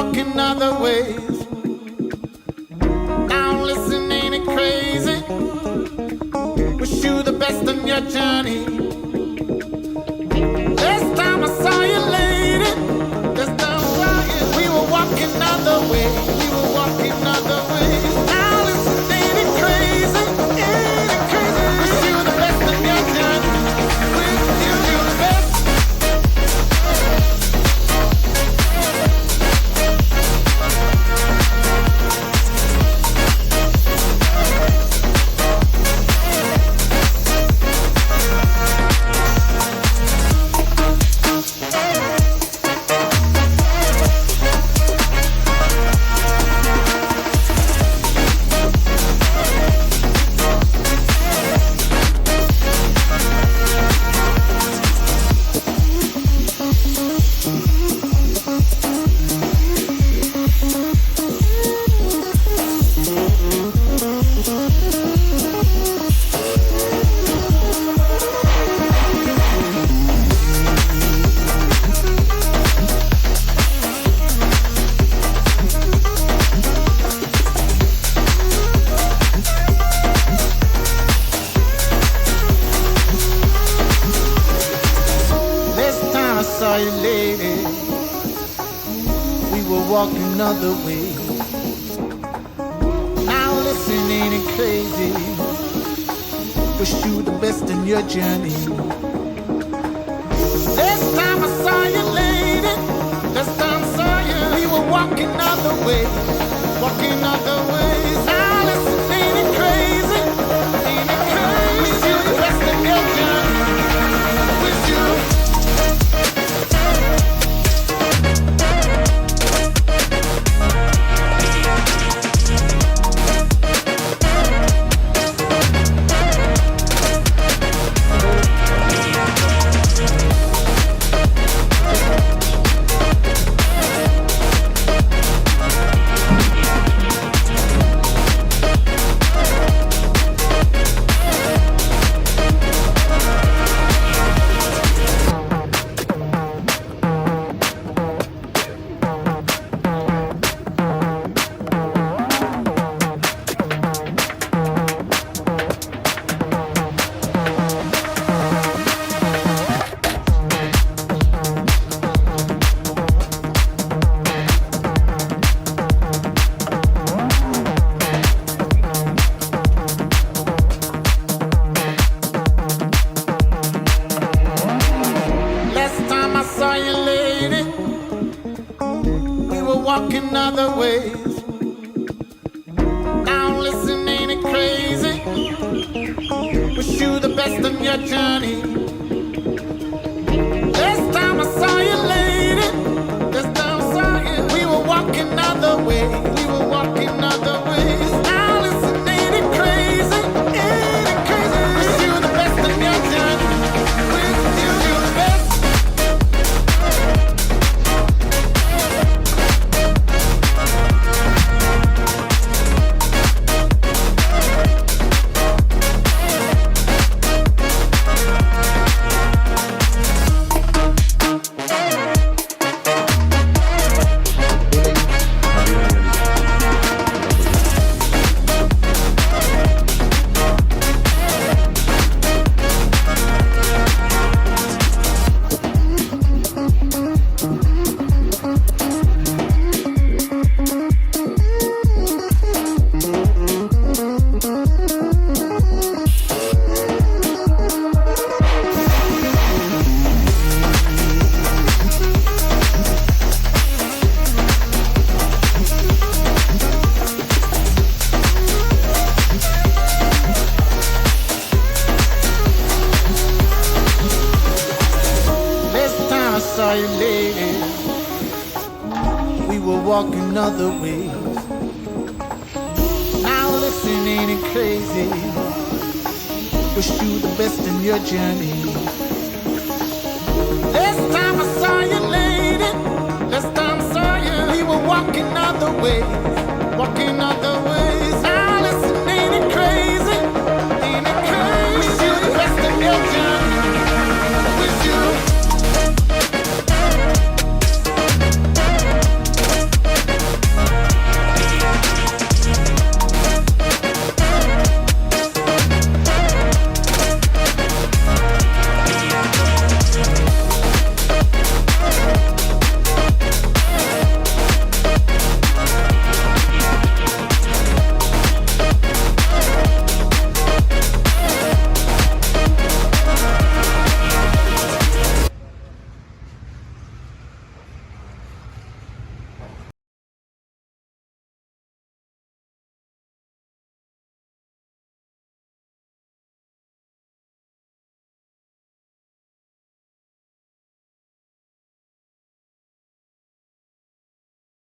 walking other ways. Now listen, ain't it crazy? Wish you the best on your journey. Last time I saw you, lady, last time I saw you, we were walking other ways. We were walking other ways. Now listen, ain't it crazy? Ain't it crazy? Wish you the best on your journey. Wish you the best. Another way. Now listen, ain't it crazy? Wish you the best in your journey. Last time I saw you, lady, last time I saw you, we were walking other ways, walking other ways. Now listen, ain't it crazy? Ain't it crazy? Wish you the best in your journey. Wish you. Walking other ways. Now listen, ain't it crazy? Wish you the best on your journey. Last time I saw you, lady, last time I saw you, we were walking other ways. We were walking other ways. Now listen, ain't it crazy? Ain't it crazy? Wish you the best on your journey. Wish you the best. Walking other ways. Now listen, ain't it crazy? Wish you the best in your journey. Last time I saw you, lady, last time I saw you, we were walking other ways, walking other ways.